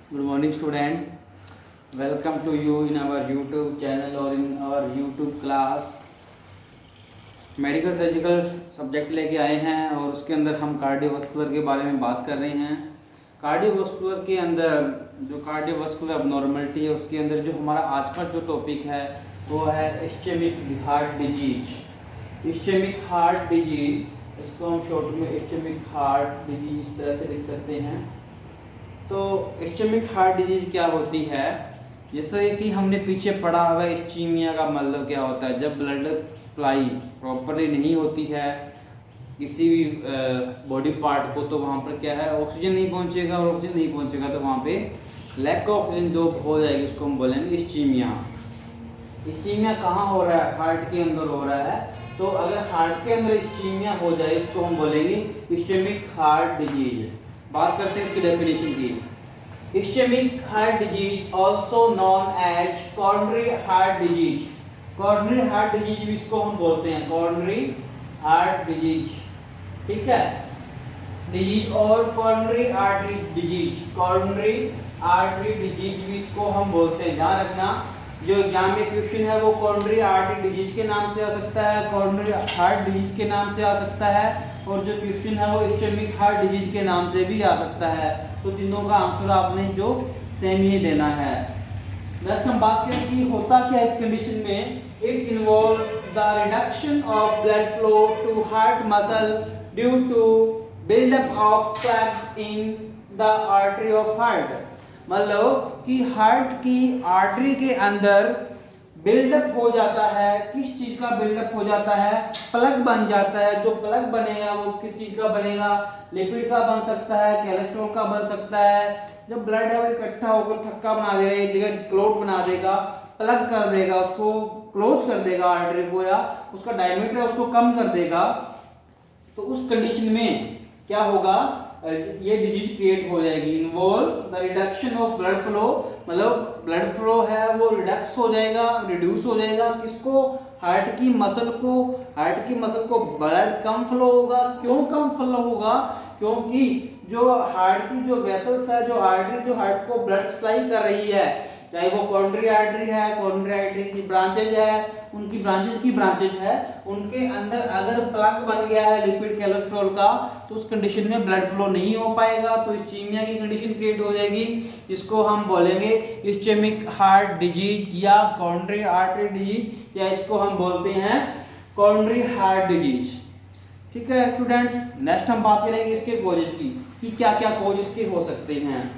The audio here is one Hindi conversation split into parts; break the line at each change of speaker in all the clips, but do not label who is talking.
Good morning, student. Welcome to you in our YouTube channel or in our YouTube class. Medical surgical subject लेके आए हैं और उसके अंदर हम कार्डियोवास्कुलर के बारे में बात कर रहे हैं। कार्डियोवास्कुलर के अंदर जो कार्डियोवास्कुलर अबनॉर्मलिटी है उसके अंदर जो हमारा आज का जो टॉपिक है वो है ischaemic heart disease. Ischaemic heart disease, इसको हम शॉर्ट में इस्चेमिक हार्ट डिजीज इस तरह से लिख सकते हैं। तो इस्चेमिक हार्ट डिजीज क्या होती है, जैसे कि हमने पीछे पढ़ा हुआ है इस्चीमिया का मतलब क्या होता है। जब ब्लड सप्लाई प्रॉपरली नहीं होती है किसी भी बॉडी पार्ट को, तो वहाँ पर क्या है ऑक्सीजन नहीं पहुँचेगा, और ऑक्सीजन नहीं पहुँचेगा तो वहाँ पे लैक ऑफ ऑक्सीजन जो हो जाएगी उसको हम बोलेंगे इस्चीमिया। इस्चीमिया कहाँ हो रहा है? हार्ट के अंदर हो रहा है। तो अगर हार्ट के अंदर इस्चीमिया हो जाए उसको हम बोलेंगे इस्चेमिक हार्ट डिजीज। बात करते हैं इसकी डेफिनेशन की। Ischaemic heart disease also known as coronary heart disease. Coronary heart disease भी इसको हम बोलते हैं, कॉरोनरी हार्ट डिजीज, ठीक है। डिजीज और coronary artery disease, coronary artery disease भी इसको हम बोलते हैं। ध्यान रखना, जो एग्जाम में क्वेश्चन है वो कॉरोनरी आर्टरी डिजीज के नाम से आ सकता है, कॉरोनरी हार्ट डिजीज के नाम से आ सकता है, और जो क्वेश्चन है वो इस्चेमिक हार्ट डिजीज के नाम से भी आ सकता है। तो तीनों का आंसर आपने जो सेम ही देना है। नेक्स्ट हम बात करें कि होता क्या इस कंडीशन में। It involve the reduction of blood flow to heart muscle due to buildup of plaque in the artery of heart. मतलब कि हार्ट की आर्टरी के अंदर बिल्डअप हो जाता है। किस चीज का बिल्डअप हो जाता है? प्लग बन जाता है। जो प्लग बनेगा वो किस चीज का बनेगा? लिपिड का बन सकता है, कोलेस्ट्रॉल का बन सकता है। जब ब्लड है वो इकट्ठा होकर थक्का बना देगा, एक जगह क्लॉट बना देगा, प्लग कर देगा, उसको क्लोज कर देगा आर्टरी को, या उसका डायमीटर है उसको कम कर देगा। तो उस कंडीशन में क्या होगा, ये डिजीज क्रिएट हो जाएगी। Involve the reduction of blood flow, मतलब ब्लड फ्लो है वो रिडक्स हो जाएगा, रिड्यूस हो जाएगा। किसको? हार्ट की मसल को। हार्ट की मसल को ब्लड कम फ्लो होगा। क्यों कम फ्लो होगा? क्योंकि जो हार्ट की जो वेसल्स है, जो आर्टरी जो हार्ट को ब्लड सप्लाई कर रही है, चाहे वो कॉरोनरी आर्टरी है, कॉरोनरी आर्टरी की ब्रांचेज है, उनकी ब्रांचेज की ब्रांचेज है, उनके अंदर अगर प्लग बन गया है लिपिड कोलेस्ट्रॉल का, तो उस कंडीशन में ब्लड फ्लो नहीं हो पाएगा। तो इस्चीमिया की कंडीशन क्रिएट हो जाएगी, जिसको हम बोलेंगे इस्चेमिक हार्ट डिजीज या कॉरोनरी आर्टरी डिजीज, या इसको हम बोलते हैं कॉरोनरी हार्ट डिजीज। ठीक है स्टूडेंट्स, नेक्स्ट हम बात करेंगे इसके कॉजेज की, कि क्या क्या कॉजेज के हो सकते हैं।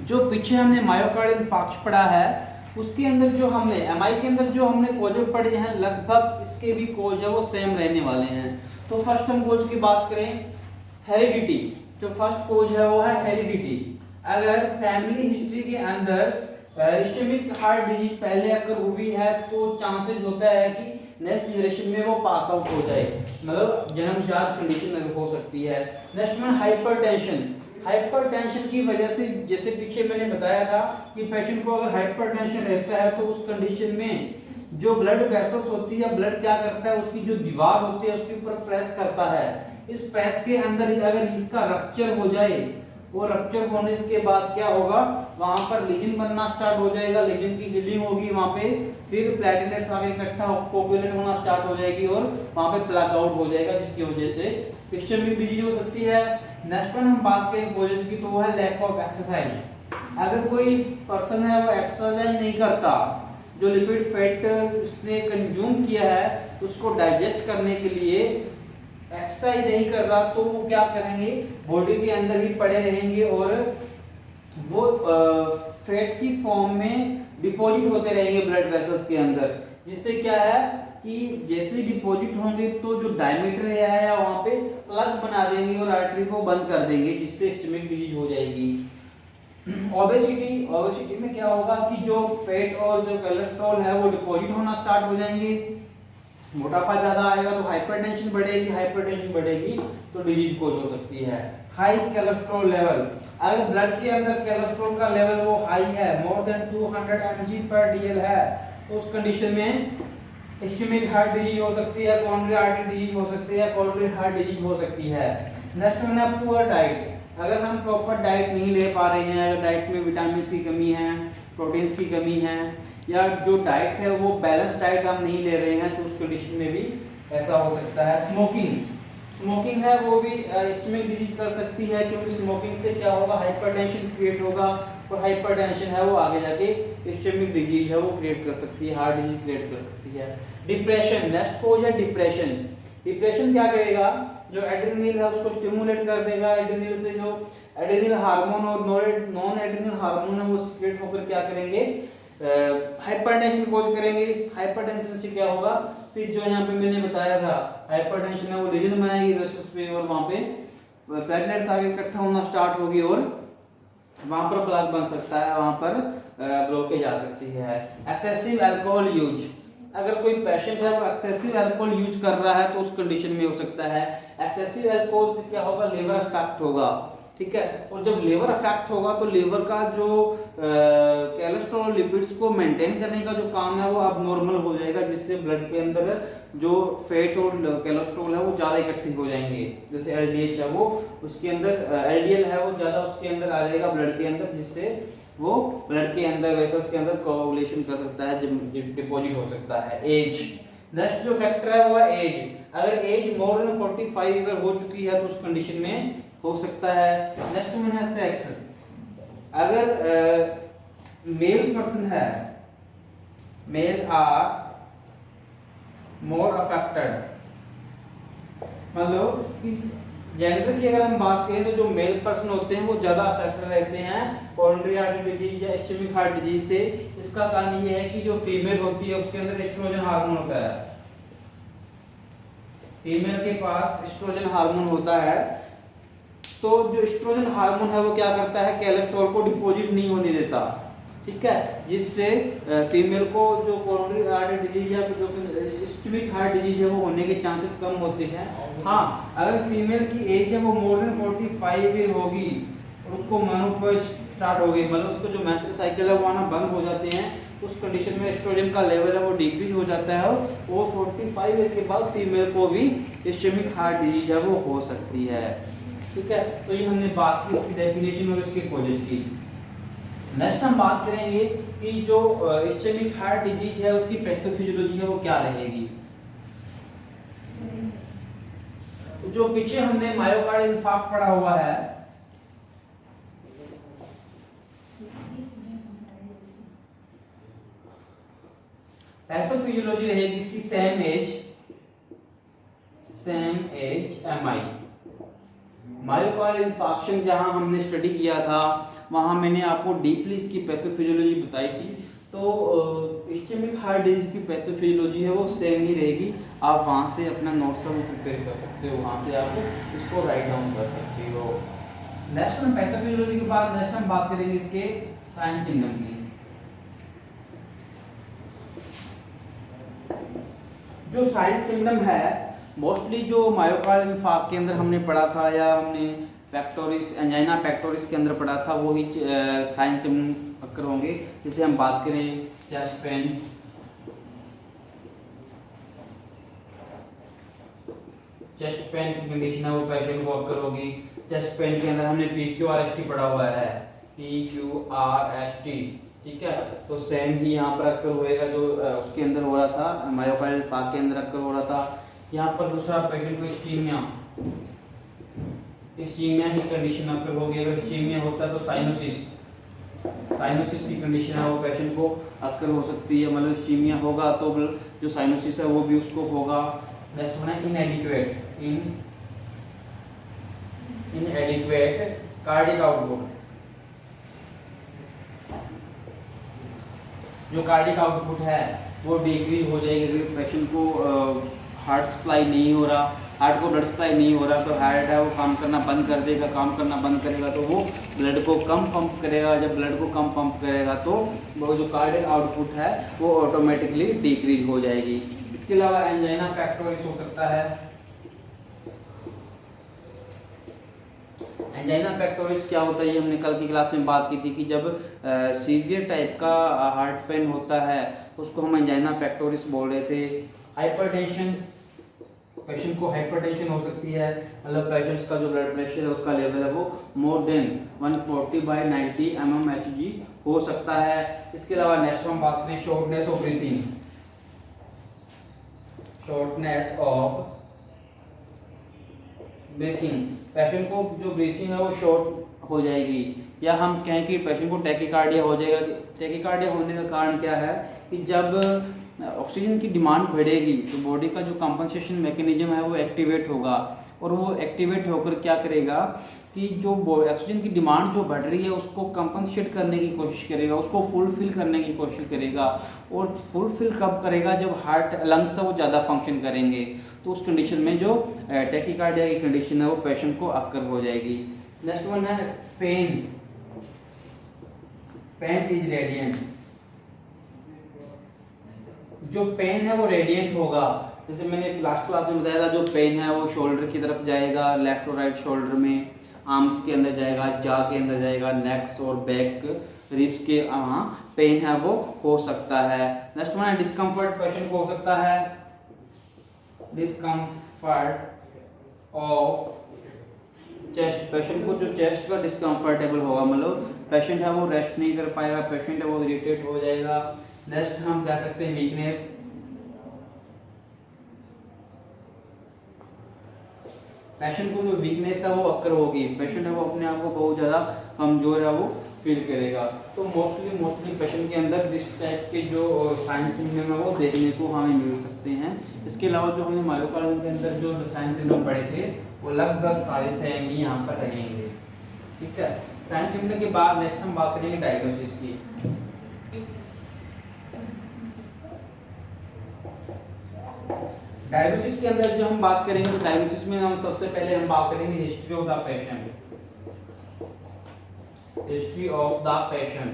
जो पीछे हमने मायोकार्डियल इंफार्क्शन पढ़ा है उसके अंदर जो हमने एमआई के अंदर जो हमने कॉजेज पढ़े हैं, लगभग इसके भी कॉज है वो सेम रहने वाले हैं। तो फर्स्ट हम कॉज की बात करें, हेरिडिटी। जो फर्स्ट कॉज है वो है हेरिडिटी। अगर फैमिली हिस्ट्री के अंदर इस्चेमिक हार्ट डिजीज पहले अगर हुई है तो चांसेस होता है कि नेक्स्ट जनरेशन में वो पास आउट हो जाए, मतलब जन्मजात कंडीशन हो सकती है। नेक्स्ट में हाइपरटेंशन। हाइपरटेंशन की वजह से, जैसे पीछे मैंने बताया था कि पेशेंट को अगर हाइपरटेंशन रहता है तो उस कंडीशन में जो ब्लड वेसल्स होती है, ब्लड क्या करता है, उसकी जो दीवार होती है उसके ऊपर प्रेस करता है। इस प्रेस के अंदर अगर इसका रप्चर हो जाए, वो रप्चर होने के बाद क्या होगा, वहां पर लीजन बनना स्टार्ट हो जाएगा, लीजन की हीलिंग होगी वहां पे, फिर प्लेटलेट्स आगे इकट्ठा कोगुलेट होना स्टार्ट हो जाएगी और वहां पे प्लग आउट हो जाएगा, जिसकी वजह से इस्चेमिक डिजीज हो सकती है। नेक्स्ट वन हम बात करें कॉजेज की, तो वो है लैक ऑफ एक्सरसाइज। अगर कोई पर्सन है वो एक्सरसाइज नहीं करता, जो लिपिड फैट उसने कंज्यूम किया है उसको डाइजेस्ट करने के लिए एक्सरसाइज नहीं कर रहा, तो वो क्या करेंगे, बॉडी के अंदर ही पड़े रहेंगे और वो फैट की फॉर्म में डिपॉजिट होते रहेंगे ब्लड वेसल्स के अंदर। जिससे क्या है कि जैसे डिपॉजिट होंगे तो जो डायमीटर है वहां पे प्लग बना देंगे और आर्टरी को बंद कर देंगे, जिससे इस्चेमिक डिजीज हो जाएगी। ओबेसिटी। ओबेसिटी में क्या होगा कि जो फैट और जो कोलेस्ट्रॉल है वो डिपॉजिट होना स्टार्ट हो जाएंगे, मोटापा ज्यादा आएगा तो हाइपरटेंशन बढ़ेगी, हाइपरटेंशन बढ़ेगी तो डिजीज कोज हो सकती है। High cholesterol level. अगर ब्लड के अंदर कोलेस्ट्रॉल का लेवल वो हाई है, मोर देन 200 mg/dl है, तो उस कंडीशन में इस्चेमिक हार्ट डिजीज हो सकती है, कॉरोनरी आर्टरी डिजीज हो सकती है, कॉरोनरी हार्ट डिजीज हो सकती है। नेक्स्ट वन है पुअर डाइट। अगर हम प्रॉपर डाइट नहीं ले पा रहे हैं, अगर डाइट में विटामिन की कमी है, प्रोटीन्स की कमी है, या जो डाइट है वो बैलेंस डाइट हम नहीं ले रहे हैं, तो उस कंडीशन में भी ऐसा हो सकता है। स्मोकिंग है वो भी इस्चेमिक डिजीज कर सकती है, क्योंकि स्मोकिंग से क्या होगा, हाइपरटेंशन क्रिएट होगा, और हाइपरटेंशन है वो आगे जाके इस्चेमिक डिजीज है वो क्रिएट कर सकती है, हार्ट डिजीज क्रिएट कर सकती है। डिप्रेशन, नेक्स्ट कोज है डिप्रेशन। डिप्रेशन क्या करेगा, जो एड्रेनल है उसको स्टिमुलेट कर देगा, एड्रेनल से जो एड्रेनल हार्मोन और नॉन एड्रेनल हार्मोन है वो सीक्रेट होकर क्या करेंगे, हाइपरटेंशन कोज करेंगे। हाइपरटेंशन से क्या होगा, फिर जो यहाँ पे मैंने बताया था, हाइपरटेंशन है वो रीजन बनाएगी वेसल्स पे, और वहाँ पे प्लेटलेट्स आगे इकट्ठा होना स्टार्ट होगी, और वहाँ पर प्लग बन सकता है, वहाँ पर ब्लॉकेज आ सकती है। एक्सेसिव अल्कोहल यूज, अगर कोई पेशेंट है वो एक्सेसिव अल्कोहल यूज कर रहा है तो उस कंडीशन में हो सकता है। एक्सेसिव अल्कोहल से क्या होगा, लीवर अफेक्ट होगा, ठीक है। और जब लीवर अफेक्ट होगा तो लीवर का जो कोलेस्ट्रॉल लिपिड्स को मेंटेन करने का जो काम है वो अब नॉर्मल हो जाएगा, जिससे ब्लड के अंदर जो फैट और कोलेस्ट्रॉल है वो ज़्यादा इकट्ठे हो जाएंगे। जैसे एलडीएच है वो उसके अंदर, एलडीएल है वो ज़्यादा उसके अंदर आ जाएगा ब्लड के अंदर, जिससे वो ब्लड के अंदर वेसल्स के अंदर कोagulation कर सकता है, डिपॉजिट हो सकता है। एज, नेक्स्ट जो फैक्टर है वो है एज। अगर एज मोर देन 45 अगर हो चुकी है तो उस कंडीशन में हो सकता है। नेक्स्ट वन है सेक्स। अगर मेल पर्सन है, मेल आर मोर अफेक्टेड, मतलब जेंडर की अगर हम बात करें तो जो मेल पर्सन होते हैं वो ज्यादा अफेक्टेड रहते हैं कोरोनरी आर्टरी डिजीज या इस्चेमिक हार्ट डिजीज से। इसका कारण ये है कि जो फीमेल होती है उसके अंदर एस्ट्रोजन हार्मोन होता है, फीमेल के पास एस्ट्रोजन हार्मोन होता है, तो जो एस्ट्रोजन हार्मोन है वो क्या करता है, कोलेस्ट्रॉल को डिपॉजिट नहीं होने देता, ठीक है, जिससे फीमेल को जो कोरोनरी आर्टरी डिजीज या जो इस्चेमिक हार्ट डिजीज है वो होने के चांसेस कम होते हैं। हाँ, अगर फीमेल की एज है वो मोर देन 45 होगी और उसको मेनोपॉज स्टार्ट हो गई, मतलब उसको जो मेंस्ट्रुअल साइकिल है वो आना बंद हो जाते हैं, उस कंडीशन में एस्ट्रोजन का लेवल है वो डिक्रीज हो जाता है, और वो 45 ईयर के बाद फीमेल को भी इस्चेमिक हार्ट डिजीज है वो हो सकती है, ठीक है। तो ये हमने बात की इसकी डेफिनेशन और इसके कॉजेज की। नेक्स्ट हम बात करेंगे कि जो इस्चेमिक हार्ट डिजीज है उसकी पैथोफिजियोलॉजी है वो क्या रहेगी। तो जो पीछे हमने मायोकार्डियल इंफार्क्ट पढ़ा हुआ है, पैथोफिजियोलॉजी रहेगी इसकी same as MI. Myocardial infarction जहां हमने स्टडी किया था वहां मैंने आपको डीपली इसकी पैथोफिजियोलॉजी बताई थी। तो इस्चेमिक हार्ट डिजीज की पैथोफिजियोलॉजी है वो सेम ही रहेगी, आप वहां से अपना नोट्स वो प्रिपेयर कर सकते हो, वहां से आप इसको राइट डाउन कर सकते हो। नेक्स्ट हम पैथोफिजियोलॉजी के बाद नेक्स्ट हम बात करेंगे इसके साइन सिम्टम की। जो साइन सिम्टम है मोस्टली जो मायोकार्डियल इंफार्क्ट के अंदर हमने पढ़ा था या हमने पेक्टोरिस एंजाइना पेक्टोरिस के अंदर पढ़ा था, वो ही साइन सिम्टम अक्कर होंगे। जैसे हम बात करें चेस्ट पेन, चेस्ट पेन की कंडीशन है वो पेशेंट को अक्कर होगी। चेस्ट पेन के अंदर हमने PQRST पढ़ा हुआ है, PQRST, ठीक है। तो सेम ही यहाँ पर अक्कर होएगा जो उसके अंदर हो रहा था, मायोकार्डियल इंफार्क्ट के अंदर अक्कर हो रहा था। यहाँ पर दूसरा पेशेंट को इस्चीमिया की कंडीशन अक्कर होगी। अगर इस्चीमिया होता है तो साइनोसिस की कंडीशन है वो पेशेंट को अक्कर हो सकती है, मतलब इस्चीमिया होगा तो जो साइनोसिस है वो भी उसको होगा। नेक्स्ट होना इनएडिक्वेट कार्डिक आउटपुट। जो कार्डिक आउटपुट है वो डिक्रीज हो जाएगी, पेशेंट को हार्ट सप्लाई नहीं हो रहा, हार्ट को ब्लड सप्लाई नहीं हो रहा तो हार्ट है वो काम करना बंद कर देगा, काम करना बंद करेगा तो वो ब्लड को कम पंप करेगा, जब ब्लड को कम पंप करेगा तो वो जो कार्डियक आउटपुट है वो ऑटोमेटिकली डिक्रीज हो जाएगी। इसके अलावा एंजाइना पेक्टोरिस हो सकता है। एंजाइना पेक्टोरिस क्या होता है ये हमने कल की क्लास में बात की थी कि जब सीवियर टाइप का हार्ट पेन होता है उसको हम एंजाइना पेक्टोरिस बोल रहे थे। हाइपरटेंशन पेशेंट को हाइपरटेंशन हो सकती है, मतलब पेशेंट्स का जो ब्लड प्रेशर है उसका लेवल है वो मोर देन 140/90 mmHg हो सकता है। इसके अलावा नेक्स्ट हम बात करें shortness of breathing. Shortness of breathing, patient को जो ब्रीथिंग है वो शॉर्ट हो जाएगी, या हम कहें कि पेशेंट को टैकीकार्डिया हो जाएगा। टैकीकार्डिया होने का कारण क्या है कि जब ऑक्सीजन की डिमांड बढ़ेगी तो बॉडी का जो कंपनसेशन मैकेनिज्म है वो एक्टिवेट होगा, और वो एक्टिवेट होकर क्या करेगा कि जो ऑक्सीजन की डिमांड जो बढ़ रही है उसको कंपनसेट करने की कोशिश करेगा, उसको फुलफिल करने की कोशिश करेगा। और फुलफिल कब करेगा? जब हार्ट लंग्स है वो ज़्यादा फंक्शन करेंगे, तो उस कंडीशन में जो टैकीकार्डिया की कंडीशन है वो पेशेंट को अक्कर हो जाएगी। नेक्स्ट वन है पेन। Pain is radiant. जो पेन है वो रेडिएंट होगा, जैसे मैंने लास्ट क्लास में बताया था, जो पेन है वो शोल्डर की तरफ जाएगा, लेफ्ट और राइट शोल्डर में, आर्म्स के अंदर जाएगा, जा के अंदर जाएगा, नेक्स और बैक रिब्स के पेन है वो हो सकता है। नेक्स्ट वन है डिस्कम्फर्ट, पेशेंट को हो सकता है डिस्कम्फर्ट ऑफ चेस्ट। पेशेंट को जो चेस्ट का डिस्कम्फर्टेबल होगा, मतलब पेशेंट है वो रेस्ट नहीं कर पाएगा, पेशेंट है वो इरिटेट हो जाएगा। नेक्स्ट हम कह सकते हैं वीकनेस। पेशेंट को जो वीकनेस है वो अक्कर होगी, पेशेंट है वो अपने आप को बहुत ज़्यादा कमजोर है वो फील करेगा। तो मोस्टली पेशेंट के अंदर इस टाइप के जो साइन सिम्टम है वो देखने को हमें मिल सकते हैं। इसके अलावा जो हमने मायोकार्डियम के अंदर जो साइन सिम्टम पढ़े थे वो लगभग सारे सेम ही यहाँ पर रहेंगे। ठीक है, साइन सिम्टम के बाद नेक्स्ट हम बात करेंगे डायग्नोसिस की। डायग्नोसिस के अंदर जो हम बात करेंगे तो डायग्नोसिस में हम सबसे पहले हम बात करेंगे history of the patient. History of the patient.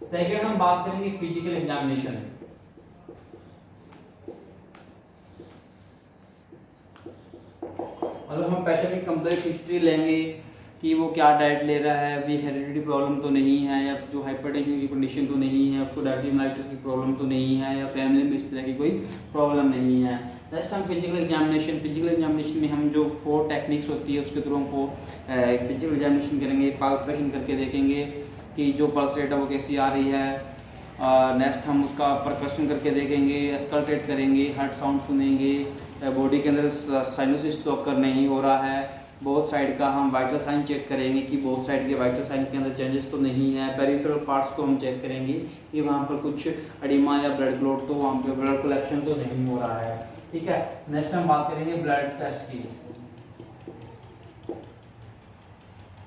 Second हम बात करेंगे फिजिकल एग्जामिनेशन। मतलब हम पेशेंट की कंप्लीट हिस्ट्री लेंगे कि वो क्या डाइट ले रहा है, अभी हेरिडिटी प्रॉब्लम तो नहीं है, या जो हाइपरटेंशन की कंडीशन तो नहीं है, उसको डायबिटीज की प्रॉब्लम तो नहीं है, या फैमिली में इस तरह की कोई प्रॉब्लम नहीं है। नेक्स्ट हम फिजिकल एग्जामिनेशन। फिजिकल एग्जामिनेशन में हम जो 4 टेक्निक्स होती है उसके थ्रू हमको फिजिकल एग्जामिनेशन करेंगे, पाल्पेशन करके देखेंगे कि जो पल्स रेट है वो कैसी आ रही है। नेक्स्ट हम उसका परकशन करके देखेंगे, एस्कल्टेट करेंगे, हार्ट साउंड सुनेंगे, बॉडी के अंदर साइनोसिस तो अक्कर नहीं हो रहा है। बोथ साइड का हम वाइटल साइन चेक करेंगे कि बोथ साइड के वाइटल साइन के अंदर चेंजेस तो नहीं है। पेरिफेरल पार्ट्स को हम चेक करेंगे कि वहाँ पर कुछ एडिमा या ब्लड क्लॉट तो वहाँ पर ब्लड कलेक्शन तो नहीं हो रहा है। ठीक है, नेक्स्ट हम बात करेंगे ब्लड टेस्ट की।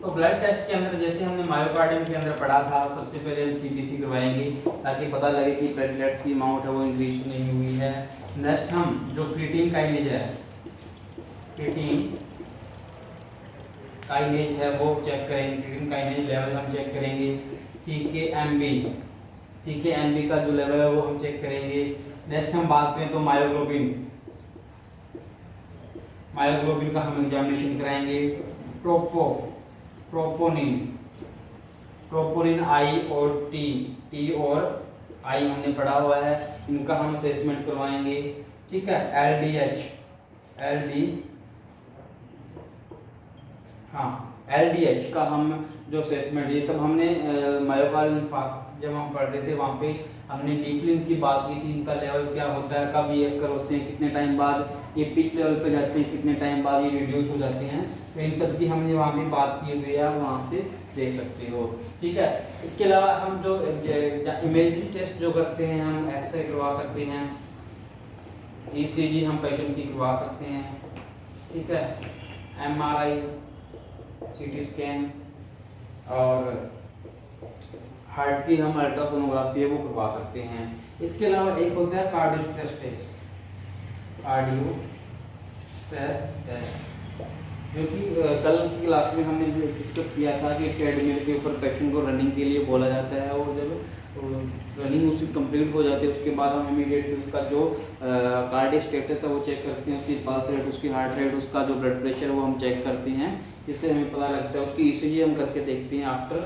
तो ब्लड टेस्ट के अंदर जैसे हमने मायोकार्डियम के अंदर पढ़ा था, सबसे पहले हम सीटीसी करवाएंगे ताकि पता लगे कि प्लेटलेट्स की अमाउंट है वो इंक्रीज नहीं हुई है। नेक्स्ट हम जो क्रिएटिन काइनेज है, क्रिएटिन काइनेज है वो चेक करेंगे, क्रिएटिन काइनेज लेवल हम चेक करेंगे। सीकेएमबी का जो लेवल है वो हम चेक करेंगे। नेक्स्ट हम बात करें तो मायोग्लोबिन का हम एग्जामिनेशन कराएंगे। ट्रोपोनिन आई और टी और आई हमने पढ़ा हुआ है, इनका हम असेसमेंट करवाएंगे। ठीक है, एलडीएच का हम जो असेसमेंट, ये सब हमने मायोकार्डियम जब हम पढ़ रहे थे वहाँ पे हमने डीपली इनकी बात की थी, इनका लेवल क्या होता है, कब ये अक्कर होते हैं, कितने टाइम बाद ये पीक लेवल पे जाते हैं, कितने टाइम बाद ये रिड्यूस हो जाते हैं। तो इन सब की हमने वहाँ पे बात की हुई है, वहाँ से देख सकते हो। ठीक है, इसके अलावा हम जो इमेजिंग टेस्ट जो करते हैं, हम एक्सरे करवा सकते हैं, ईसीजी हम पेशेंट की करवा सकते हैं। ठीक है, एमआरआई, सीटी स्कैन और हार्ट की हम अल्ट्रासोनोग्राफी है वो करवा सकते हैं। इसके अलावा एक होता है कार्डियो स्ट्रेस टेस्ट, जो कि कल की क्लास में हमने डिस्कस किया था कि ट्रेडमिल के ऊपर पेशेंट को रनिंग के लिए बोला जाता है, और जब रनिंग उसकी कंप्लीट हो जाती है उसके बाद हम इमीडिएटली उसका जो कार्डियक स्टेटस है वो चेक करते हैं, उसकी पल्स रेट, उसकी हार्ट रेट, उसका जो ब्लड प्रेशर वो हम चेक करते हैं जिससे हमें पता लगता है। उसकी ईसीजी हम करके देखते हैं आफ्टर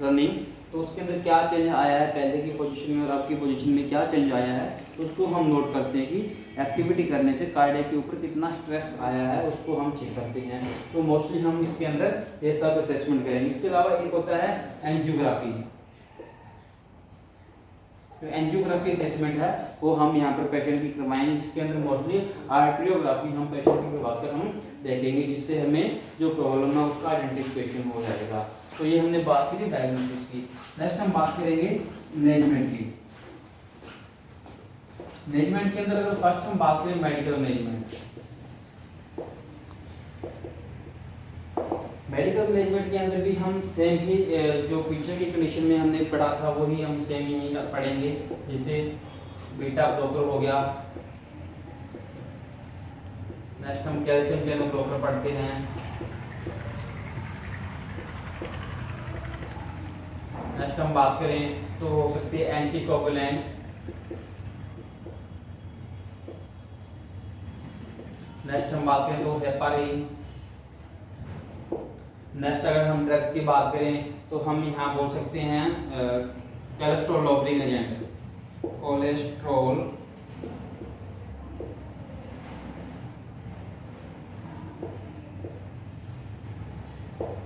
रनिंग, तो उसके अंदर क्या चेंज आया है, पहले की पोजीशन में और अब की पोजीशन में क्या चेंज आया है, तो उसको हम नोट करते हैं कि एक्टिविटी करने से कार्डियक के ऊपर कितना स्ट्रेस आया है, उसको हम चेक करते हैं। तो मोस्टली हम इसके अंदर ये सब असेसमेंट करेंगे। इसके अलावा एक होता है एंजियोग्राफी। तो एंजियोग्राफी असेसमेंट है वो हम यहाँ पर पेशेंट की करवाएंगे, जिसके अंदर मोस्टली आर्ट्रियोग्राफी हम पेशेंट की करवाकर हम देखेंगे, जिससे हमें जो प्रॉब्लम है उसका आइडेंटिफिकेशन हो जाएगा। तो ये हमने बात की थी डायग्नोसिस की। नेक्स्ट हम बात करेंगे मैनेजमेंट की। मैनेजमेंट के अंदर अगर फर्स्ट हम बात करें मेडिकल मैनेजमेंट, मेडिकल मैनेजमेंट के अंदर भी हम सेम ही जो पीछे की कंडीशन में हमने पढ़ा था वही हम सेम ही पढ़ेंगे। जैसे बीटा ब्लॉकर हो गया, नेक्स्ट हम कैल्शियम चैनल ब्लॉकर पढ़ते हैं, नेक्स्ट हम बात करें तो हो सकती है एंटीकोगुलेंट, नेक्स्ट हम बात करें तो हेपारिन, नेक्स्ट अगर हम ड्रग्स की बात करें तो हम यहाँ बोल सकते हैं cholesterol lowering agent, cholesterol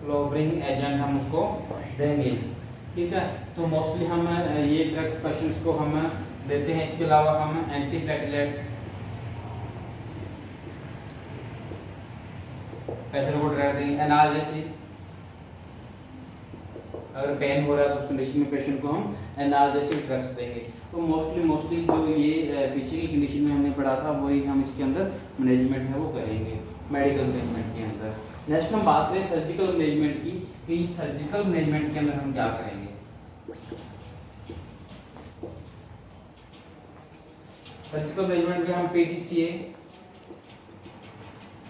lowering agent हम उसको देंगे। ठीक है, तो मोस्टली हम ये ड्रग पेशेंट्स को हम देते हैं। इसके अलावा हम एंटीप्लेटलेट्स पेशेंट को ड्रग देंगे। एनाल्जेसिक, अगर पेन हो रहा है तो उस कंडीशन में पेशेंट को हम एनाल्जेसिक ड्रग्स देंगे। तो मोस्टली जो ये पीछे की कंडीशन में हमने पढ़ा था वही हम इसके अंदर मैनेजमेंट है वो करेंगे मेडिकल मैनेजमेंट के अंदर। नेक्स्ट हम बात करें सर्जिकल मैनेजमेंट की, कि सर्जिकल मैनेजमेंट के अंदर हम क्या करेंगे। सर्जिकल मैनेजमेंट में हम पीटीसीए,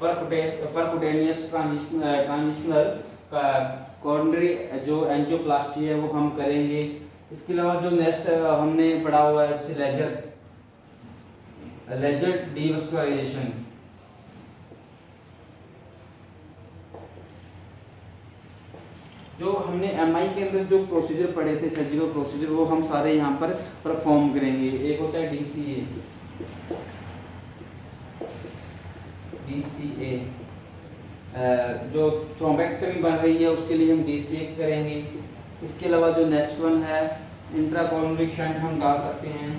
परकुटेनियस ट्रांजिशनल कोरोनरी जो एंजियोप्लास्टी है वो हम करेंगे। इसके अलावा जो नेक्स्ट हमने पढ़ा हुआ है लेजर डीवस्कुलराइजेशन, जो हमने एमआई के अंदर जो प्रोसीजर पढ़े थे सर्जिकल प्रोसीजर वो हम सारे यहाँ पर परफॉर्म करेंगे। एक होता है डीसीए, जो थ्रोम्बेक्टमी बन रही है उसके लिए हम डीसीए करेंगे। इसके अलावा जो नेक्स्ट वन है इंट्राकोरोनरी शंट हम डाल सकते हैं।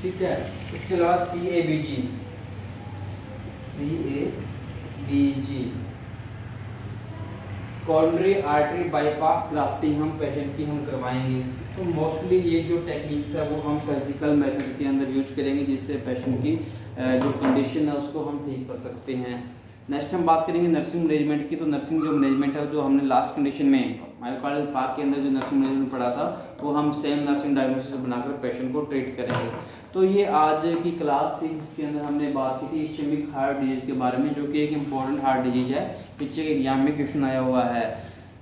ठीक है, इसके अलावा CABG coronary artery bypass grafting हम पेशेंट की हम करवाएंगे। तो मोस्टली ये जो टेक्निक्स है वो हम सर्जिकल मेथड के अंदर यूज करेंगे, जिससे पेशेंट की जो कंडीशन है उसको हम ठीक कर सकते हैं। नेक्स्ट हम बात करेंगे नर्सिंग मैनेजमेंट की। तो नर्सिंग जो मैनेजमेंट है जो हमने लास्ट कंडीशन में मायोकार्डियल इंफार्क्ट के अंदर जो नर्सिंग मैनेजमेंट पढ़ा था वो हम सेम नर्सिंग डायग्नोसिस बनाकर पेशेंट को ट्रीट करेंगे। तो ये आज की क्लास थी जिसके अंदर हमने बात की थी इस्केमिक हार्ट डिजीज के बारे में, जो कि एक इम्पॉर्टेंट हार्ट डिजीज है, पीछे के एग्जाम में क्वेश्चन आया हुआ है।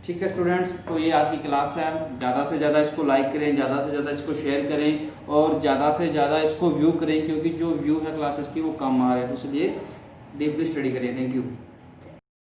ठीक है स्टूडेंट्स, तो ये आज की क्लास है। ज़्यादा से ज़्यादा इसको लाइक करें, ज़्यादा से ज़्यादा इसको शेयर करें और ज़्यादा से ज़्यादा इसको व्यू करें, क्योंकि जो व्यू है क्लासेस की वो कम आ रहे हैं, तो इसलिए डीपली स्टडी करें। Thank you.